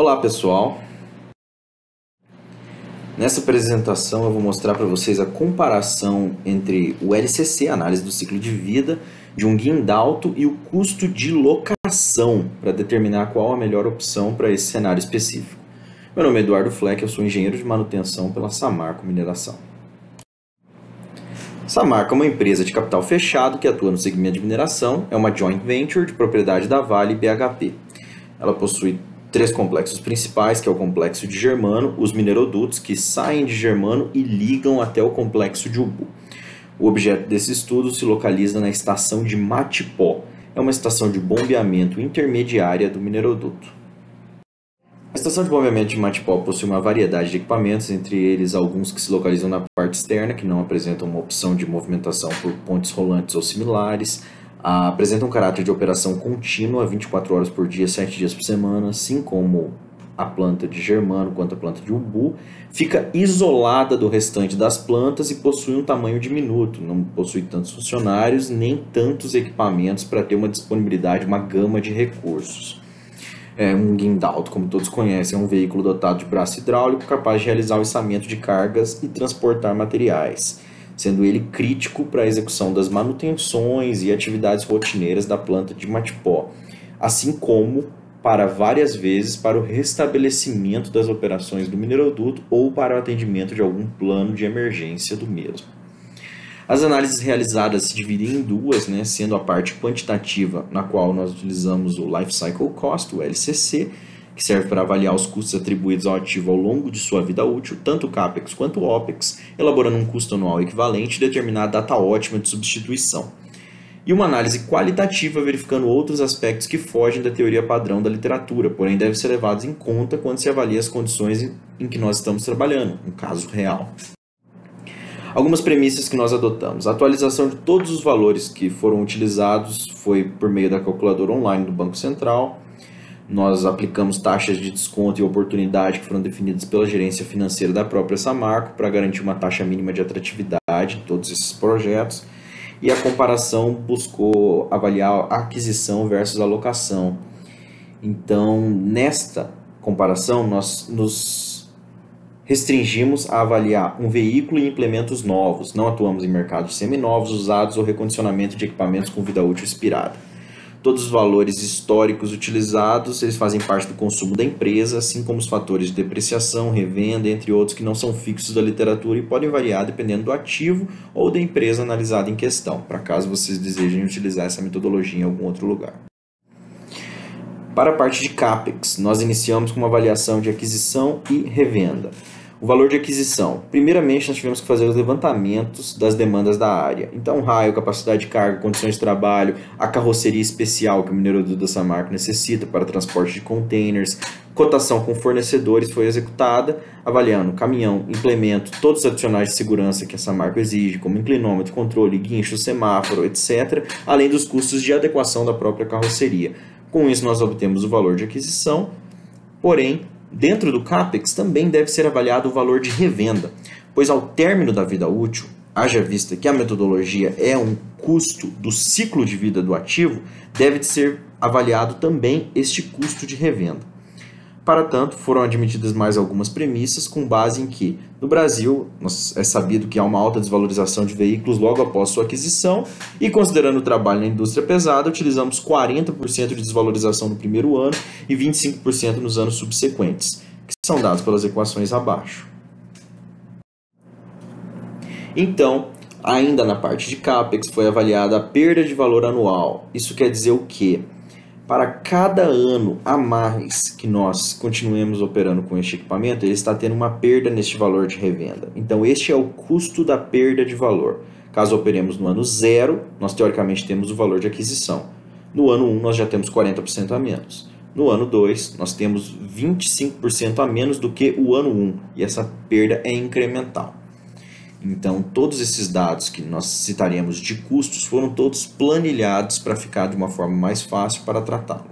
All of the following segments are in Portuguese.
Olá pessoal, nessa apresentação eu vou mostrar para vocês a comparação entre o LCC, análise do ciclo de vida, de um guindalto e o custo de locação para determinar qual a melhor opção para esse cenário específico. Meu nome é Eduardo Fleck, eu sou engenheiro de manutenção pela Samarco Mineração. Samarco é uma empresa de capital fechado que atua no segmento de mineração, é uma joint venture de propriedade da Vale e BHP. Ela possui 3 complexos principais, que é o complexo de Germano, os minerodutos que saem de Germano e ligam até o complexo de Ubu. O objeto desse estudo se localiza na estação de Matipó, é uma estação de bombeamento intermediária do mineroduto. A estação de bombeamento de Matipó possui uma variedade de equipamentos, entre eles alguns que se localizam na parte externa, que não apresentam uma opção de movimentação por pontes rolantes ou similares, apresentam um caráter de operação contínua, 24 horas por dia, 7 dias por semana, assim como a planta de Germano quanto a planta de Ubu, fica isolada do restante das plantas e possui um tamanho diminuto, não possui tantos funcionários nem tantos equipamentos para ter uma disponibilidade, uma gama de recursos. Um guindalto, como todos conhecem, é um veículo dotado de braço hidráulico capaz de realizar o içamento de cargas e transportar materiais, sendo ele crítico para a execução das manutenções e atividades rotineiras da planta de Matipó, assim como para várias vezes para o restabelecimento das operações do mineroduto ou para o atendimento de algum plano de emergência do mesmo. As análises realizadas se dividem em duas, sendo a parte quantitativa, na qual nós utilizamos o Life Cycle Cost, o LCC, que serve para avaliar os custos atribuídos ao ativo ao longo de sua vida útil, tanto o CAPEX quanto o OPEX, elaborando um custo anual equivalente e determinar a data ótima de substituição. E uma análise qualitativa, verificando outros aspectos que fogem da teoria padrão da literatura, porém devem ser levados em conta quando se avalia as condições em que nós estamos trabalhando, um caso real. Algumas premissas que nós adotamos. A atualização de todos os valores que foram utilizados foi por meio da calculadora online do Banco Central. Nós aplicamos taxas de desconto e oportunidade que foram definidas pela gerência financeira da própria Samarco para garantir uma taxa mínima de atratividade em todos esses projetos. E a comparação buscou avaliar a aquisição versus a locação. Então, nesta comparação, nós nos restringimos a avaliar um veículo e implementos novos. Não atuamos em mercados seminovos, usados ou recondicionamento de equipamentos com vida útil expirada. Todos os valores históricos utilizados, eles fazem parte do consumo da empresa, assim como os fatores de depreciação, revenda, entre outros que não são fixos da literatura e podem variar dependendo do ativo ou da empresa analisada em questão, para caso vocês desejem utilizar essa metodologia em algum outro lugar. Para a parte de CAPEX, nós iniciamos com uma avaliação de aquisição e revenda. O valor de aquisição. Primeiramente, nós tivemos que fazer os levantamentos das demandas da área. Então, raio, capacidade de carga, condições de trabalho, a carroceria especial que o mineroduto da Samarco necessita para transporte de containers, cotação com fornecedores foi executada, avaliando caminhão, implemento, todos os adicionais de segurança que a Samarco exige, como inclinômetro, controle, guincho, semáforo, etc., além dos custos de adequação da própria carroceria. Com isso, nós obtemos o valor de aquisição, porém, dentro do CAPEX também deve ser avaliado o valor de revenda, pois ao término da vida útil, haja vista que a metodologia é um custo do ciclo de vida do ativo, deve ser avaliado também este custo de revenda. Para tanto, foram admitidas mais algumas premissas com base em que, no Brasil, é sabido que há uma alta desvalorização de veículos logo após sua aquisição e, considerando o trabalho na indústria pesada, utilizamos 40% de desvalorização no primeiro ano e 25% nos anos subsequentes, que são dados pelas equações abaixo. Então, ainda na parte de CAPEX, foi avaliada a perda de valor anual. Isso quer dizer o quê? Para cada ano a mais que nós continuemos operando com este equipamento, ele está tendo uma perda neste valor de revenda. Então, este é o custo da perda de valor. Caso operemos no ano 0, nós teoricamente temos o valor de aquisição. No ano 1, nós já temos 40% a menos. No ano 2, nós temos 25% a menos do que o ano 1. E essa perda é incremental. Então, todos esses dados que nós citaremos de custos foram todos planilhados para ficar de uma forma mais fácil para tratá-lo.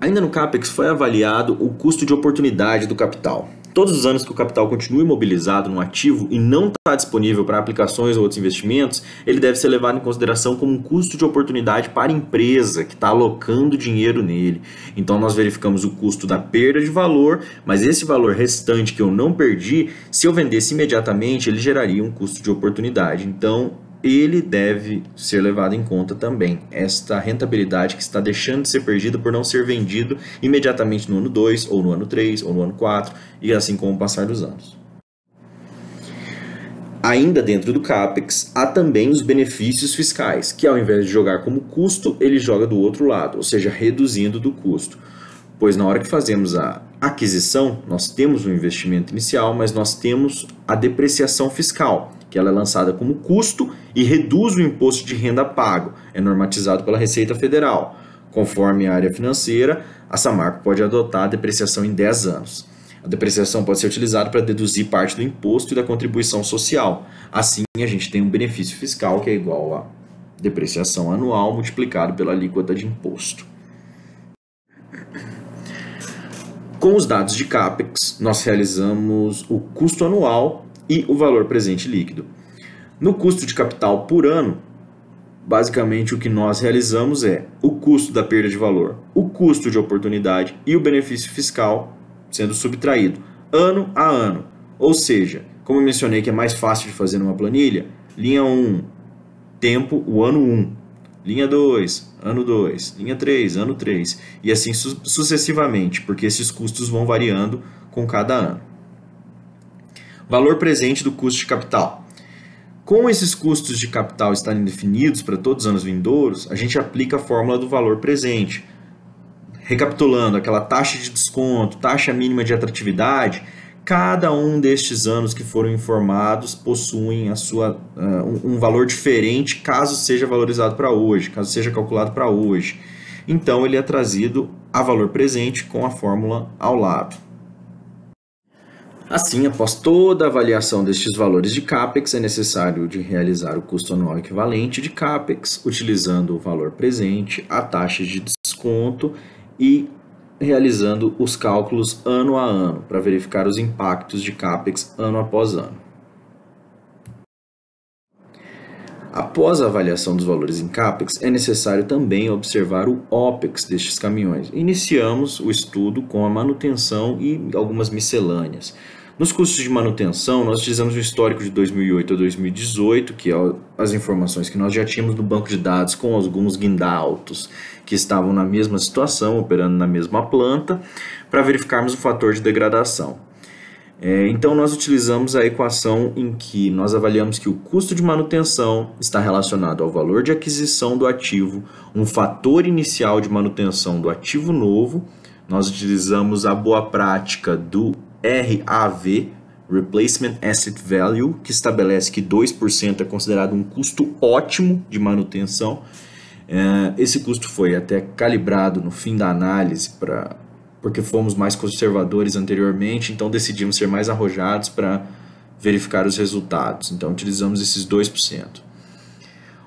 Ainda no CAPEX foi avaliado o custo de oportunidade do capital. Todos os anos que o capital continua imobilizado no ativo e não está disponível para aplicações ou outros investimentos, ele deve ser levado em consideração como um custo de oportunidade para a empresa que está alocando dinheiro nele. Então nós verificamos o custo da perda de valor, mas esse valor restante que eu não perdi, se eu vendesse imediatamente, ele geraria um custo de oportunidade. Então ele deve ser levado em conta também, esta rentabilidade que está deixando de ser perdida por não ser vendido imediatamente no ano 2, ou no ano 3, ou no ano 4, e assim com o passar dos anos. Ainda dentro do CAPEX, há também os benefícios fiscais, que ao invés de jogar como custo, ele joga do outro lado, ou seja, reduzindo do custo. Pois na hora que fazemos a aquisição, nós temos o investimento inicial, mas nós temos a depreciação fiscal, que ela é lançada como custo e reduz o imposto de renda pago, é normatizado pela Receita Federal. Conforme a área financeira, a Samarco pode adotar a depreciação em 10 anos. A depreciação pode ser utilizada para deduzir parte do imposto e da contribuição social. Assim, a gente tem um benefício fiscal que é igual a depreciação anual multiplicado pela alíquota de imposto. Com os dados de CAPEX, nós realizamos o custo anual e o valor presente líquido. No custo de capital por ano, basicamente o que nós realizamos é o custo da perda de valor, o custo de oportunidade e o benefício fiscal sendo subtraído ano a ano. Ou seja, como eu mencionei que é mais fácil de fazer numa planilha, linha 1, tempo, o ano 1. Linha 2, ano 2. Linha 3, ano 3. E assim sucessivamente, porque esses custos vão variando com cada ano. Valor presente do custo de capital. Com esses custos de capital estarem definidos para todos os anos vindouros, a gente aplica a fórmula do valor presente. Recapitulando, aquela taxa de desconto, taxa mínima de atratividade, cada um destes anos que foram informados possuem um valor diferente caso seja valorizado para hoje, caso seja calculado para hoje. Então ele é trazido a valor presente com a fórmula ao lado. Assim, após toda a avaliação destes valores de CAPEX, é necessário de realizar o custo anual equivalente de CAPEX, utilizando o valor presente, a taxa de desconto e realizando os cálculos ano a ano, para verificar os impactos de CAPEX ano após ano. Após a avaliação dos valores em CAPEX, é necessário também observar o OPEX destes caminhões. Iniciamos o estudo com a manutenção e algumas miscelâneas. Nos custos de manutenção, nós utilizamos o histórico de 2008 a 2018, que é as informações que nós já tínhamos no banco de dados com alguns guindaltos que estavam na mesma situação, operando na mesma planta, para verificarmos o fator de degradação. Então, nós utilizamos a equação em que nós avaliamos que o custo de manutenção está relacionado ao valor de aquisição do ativo, um fator inicial de manutenção do ativo novo. Nós utilizamos a boa prática do RAV, Replacement Asset Value, que estabelece que 2% é considerado um custo ótimo de manutenção. Esse custo foi até calibrado no fim da análise porque fomos mais conservadores anteriormente, então decidimos ser mais arrojados para verificar os resultados. Então utilizamos esses 2%.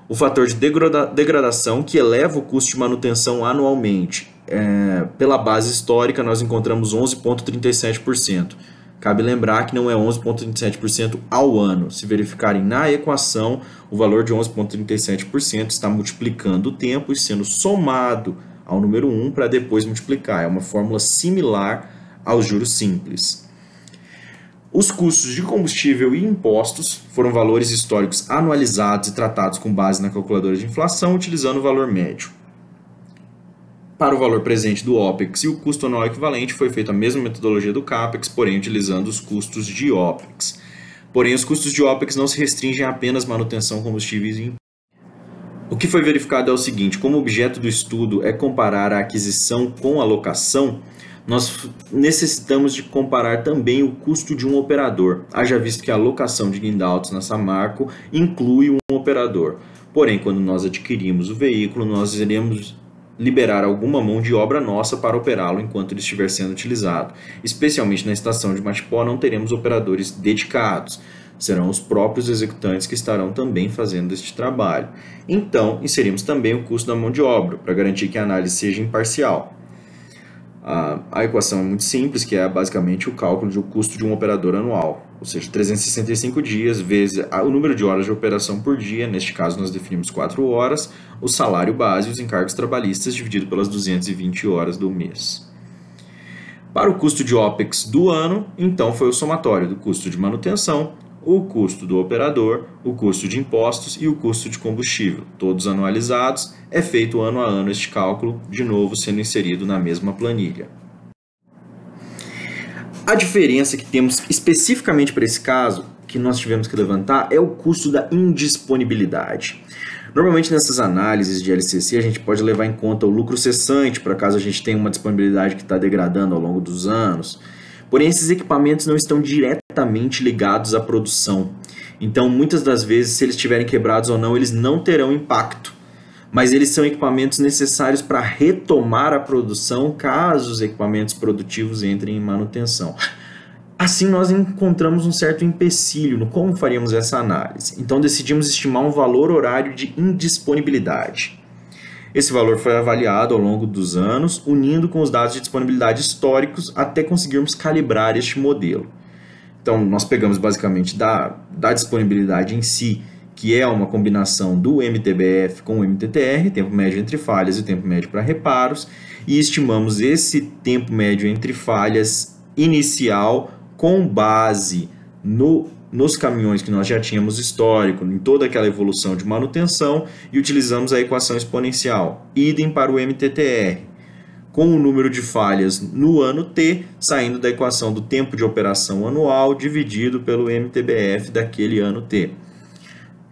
O fator de degradação, que eleva o custo de manutenção anualmente. Pela base histórica, nós encontramos 11,37%. Cabe lembrar que não é 11,37% ao ano. Se verificarem na equação, o valor de 11,37% está multiplicando o tempo e sendo somado ao número 1 para depois multiplicar. É uma fórmula similar aos juros simples. Os custos de combustível e impostos foram valores históricos anualizados e tratados com base na calculadora de inflação, utilizando o valor médio. Para o valor presente do OPEX e o custo anual equivalente, foi feita a mesma metodologia do CAPEX, porém utilizando os custos de OPEX. Porém, os custos de OPEX não se restringem a apenas manutenção, combustíveis e impostos. O que foi verificado é o seguinte: como o objeto do estudo é comparar a aquisição com a locação, nós necessitamos de comparar também o custo de um operador, haja visto que a locação de guindaltos na Samarco inclui um operador. Porém, quando nós adquirimos o veículo, nós iremos liberar alguma mão de obra nossa para operá-lo enquanto ele estiver sendo utilizado. Especialmente na estação de Matipó, não teremos operadores dedicados. Serão os próprios executantes que estarão também fazendo este trabalho. Então, inserimos também o custo da mão de obra, para garantir que a análise seja imparcial. a equação é muito simples, que é basicamente o cálculo do custo de um operador anual, ou seja, 365 dias vezes o número de horas de operação por dia, neste caso nós definimos 4 horas, o salário base e os encargos trabalhistas dividido pelas 220 horas do mês. Para o custo de OPEX do ano, então foi o somatório do custo de manutenção, o custo do operador, o custo de impostos e o custo de combustível, todos anualizados, é feito ano a ano este cálculo, de novo sendo inserido na mesma planilha. A diferença que temos especificamente para esse caso, que nós tivemos que levantar, é o custo da indisponibilidade. Normalmente nessas análises de LCC a gente pode levar em conta o lucro cessante, para caso a gente tenha uma disponibilidade que está degradando ao longo dos anos. Porém, esses equipamentos não estão diretamente ligados à produção. Então, muitas das vezes, se eles estiverem quebrados ou não, eles não terão impacto. Mas eles são equipamentos necessários para retomar a produção caso os equipamentos produtivos entrem em manutenção. Assim, nós encontramos um certo empecilho no como faríamos essa análise. Então, decidimos estimar um valor horário de indisponibilidade. Esse valor foi avaliado ao longo dos anos, unindo com os dados de disponibilidade históricos até conseguirmos calibrar este modelo. Então, nós pegamos basicamente da disponibilidade em si, que é uma combinação do MTBF com o MTTR, tempo médio entre falhas e tempo médio para reparos, e estimamos esse tempo médio entre falhas inicial com base nos caminhões que nós já tínhamos histórico, em toda aquela evolução de manutenção, e utilizamos a equação exponencial, idem para o MTTR, com o número de falhas no ano T, saindo da equação do tempo de operação anual dividido pelo MTBF daquele ano T.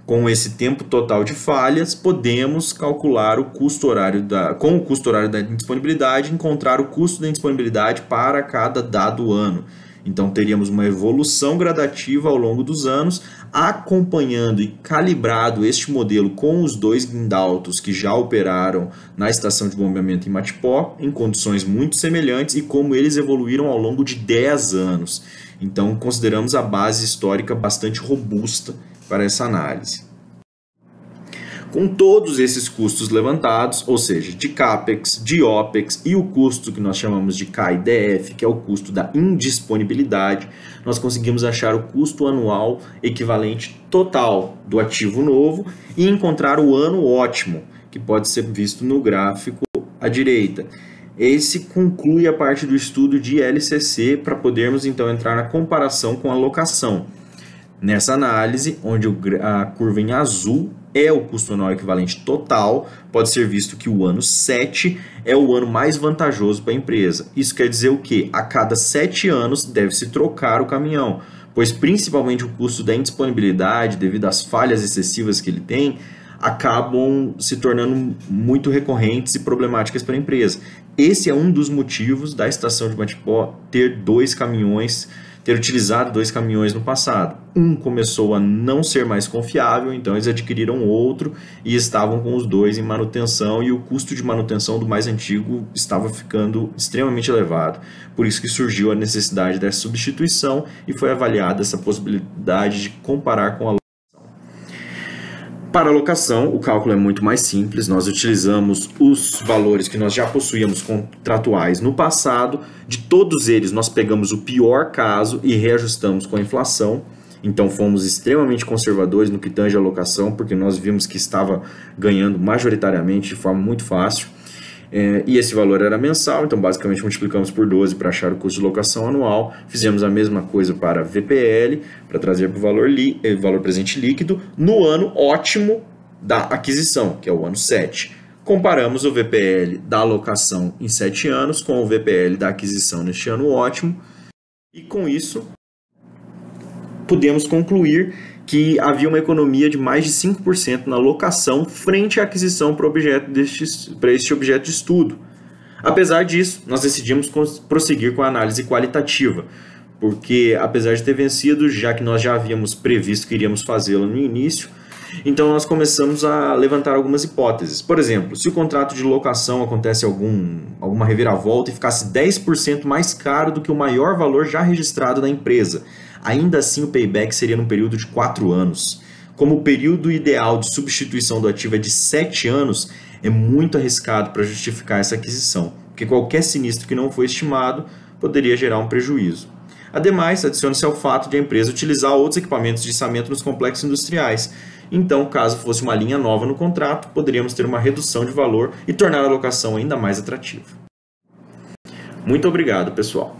Com esse tempo total de falhas, podemos calcular o custo horário com o custo horário da indisponibilidade, encontrar o custo da indisponibilidade para cada dado ano. Então, teríamos uma evolução gradativa ao longo dos anos, acompanhando e calibrado este modelo com os dois guindaltos que já operaram na estação de bombeamento em Matipó, em condições muito semelhantes e como eles evoluíram ao longo de 10 anos. Então, consideramos a base histórica bastante robusta para essa análise. Com todos esses custos levantados, ou seja, de CAPEX, de OPEX e o custo que nós chamamos de KIDF, que é o custo da indisponibilidade, nós conseguimos achar o custo anual equivalente total do ativo novo e encontrar o ano ótimo, que pode ser visto no gráfico à direita. Esse conclui a parte do estudo de LCC para podermos então entrar na comparação com a locação. Nessa análise, onde a curva em azul é o custo anual equivalente total, pode ser visto que o ano 7 é o ano mais vantajoso para a empresa. Isso quer dizer o quê? A cada 7 anos deve-se trocar o caminhão, pois principalmente o custo da indisponibilidade, devido às falhas excessivas que ele tem, acabam se tornando muito recorrentes e problemáticas para a empresa. Esse é um dos motivos da estação de Matipó ter utilizado 2 caminhões no passado. Um começou a não ser mais confiável, então eles adquiriram outro e estavam com os 2 em manutenção, e o custo de manutenção do mais antigo estava ficando extremamente elevado. Por isso que surgiu a necessidade dessa substituição e foi avaliada essa possibilidade de comparar com a locação. Para a locação, o cálculo é muito mais simples. Nós utilizamos os valores que nós já possuíamos contratuais no passado. De todos eles, nós pegamos o pior caso e reajustamos com a inflação. Então, fomos extremamente conservadores no que tange a locação, porque nós vimos que estava ganhando majoritariamente de forma muito fácil. E esse valor era mensal, então basicamente multiplicamos por 12 para achar o custo de locação anual. Fizemos a mesma coisa para VPL, para trazer para o valor presente líquido, no ano ótimo da aquisição, que é o ano 7. Comparamos o VPL da locação em 7 anos com o VPL da aquisição neste ano ótimo, e com isso podemos concluir que havia uma economia de mais de 5% na locação frente à aquisição para este objeto de estudo. Apesar disso, nós decidimos prosseguir com a análise qualitativa, porque apesar de ter vencido, já que nós já havíamos previsto que iríamos fazê-lo no início, então nós começamos a levantar algumas hipóteses. Por exemplo, se o contrato de locação acontece alguma reviravolta e ficasse 10% mais caro do que o maior valor já registrado na empresa, ainda assim o payback seria num período de 4 anos. Como o período ideal de substituição do ativo é de 7 anos, é muito arriscado para justificar essa aquisição, porque qualquer sinistro que não foi estimado poderia gerar um prejuízo. Ademais, adiciona-se ao fato de a empresa utilizar outros equipamentos de içamento nos complexos industriais. Então, caso fosse uma linha nova no contrato, poderíamos ter uma redução de valor e tornar a locação ainda mais atrativa. Muito obrigado, pessoal!